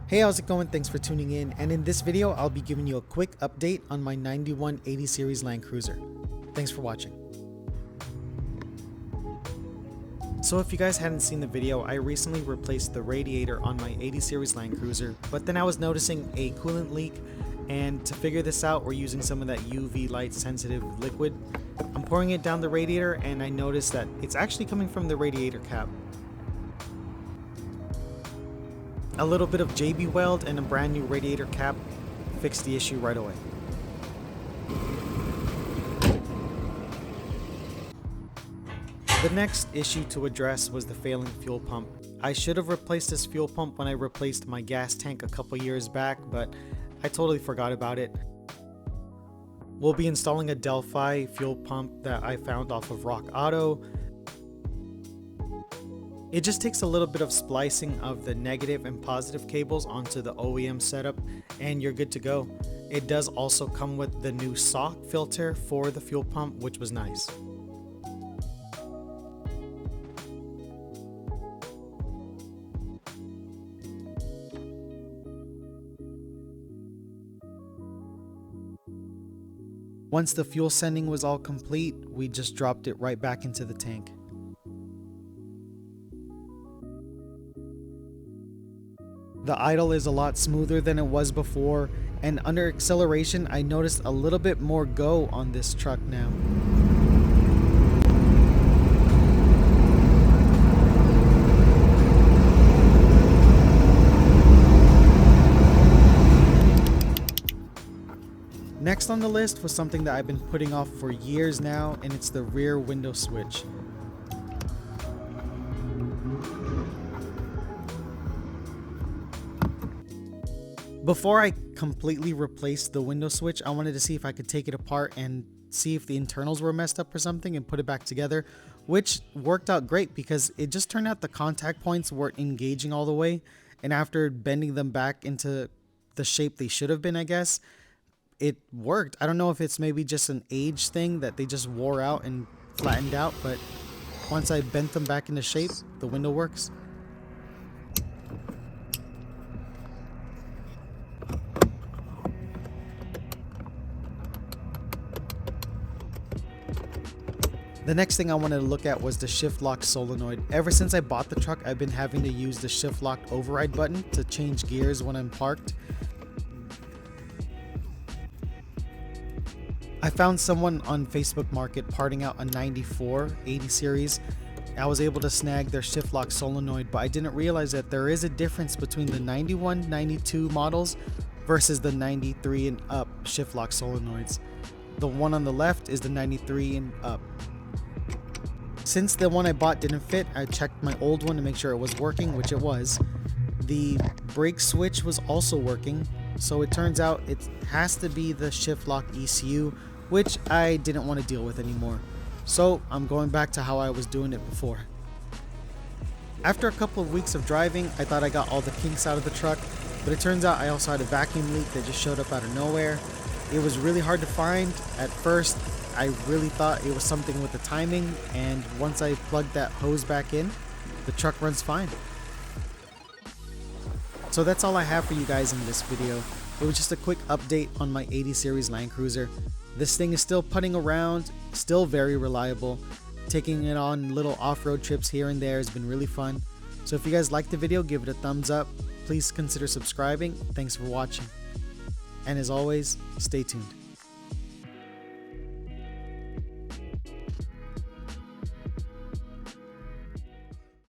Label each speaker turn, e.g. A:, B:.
A: Hey, how's it going? Thanks for tuning in, and in this video I'll be giving you a quick update on my 91 80 series Land Cruiser. Thanks for watching. So if you guys hadn't seen the video, I recently replaced the radiator on my 80 series Land Cruiser, but then I was noticing a coolant leak, and to figure this out we're using some of that UV light sensitive liquid. I'm pouring it down the radiator and I noticed that it's actually coming from the radiator cap. A little bit of JB weld and a brand new radiator cap fixed the issue right away. The next issue to address was the failing fuel pump. I should have replaced this fuel pump when I replaced my gas tank a couple years back, but I totally forgot about it. We'll be installing a Delphi fuel pump that I found off of Rock Auto. It just takes a little bit of splicing of the negative and positive cables onto the OEM setup and you're good to go. It does also come with the new sock filter for the fuel pump, which was nice. Once the fuel sending was all complete, we just dropped it right back into the tank. The idle is a lot smoother than it was before, and under acceleration I noticed a little bit more go on this truck now. Next on the list was something that I've been putting off for years now, and it's the rear window switch. Before I completely replaced the window switch, I wanted to see if I could take it apart and see if the internals were messed up or something and put it back together, which worked out great because it just turned out the contact points weren't engaging all the way, and after bending them back into the shape they should have been, I guess, it worked. I don't know if it's maybe just an age thing that they just wore out and flattened out, but once I bent them back into shape, the window works. The next thing I wanted to look at was the shift lock solenoid. Ever since I bought the truck, I've been having to use the shift lock override button to change gears when I'm parked. I found someone on Facebook Market parting out a 94 80 series. I was able to snag their shift lock solenoid, but I didn't realize that there is a difference between the 91, 92 models versus the 93 and up shift lock solenoids. The one on the left is the 93 and up. Since the one I bought didn't fit, I checked my old one to make sure it was working, which it was. The brake switch was also working, so it turns out it has to be the shift lock ECU, which I didn't want to deal with anymore. So I'm going back to how I was doing it before. After a couple of weeks of driving, I thought I got all the kinks out of the truck, but it turns out I also had a vacuum leak that just showed up out of nowhere. It was really hard to find. At first, I really thought it was something with the timing, and once I plugged that hose back in, the truck runs fine. So that's all I have for you guys in this video. It was just a quick update on my 80 series Land Cruiser. This thing is still putting around, still very reliable. Taking it on little off-road trips here and there has been really fun. So if you guys liked the video, give it a thumbs up. Please consider subscribing. Thanks for watching. And as always, stay tuned.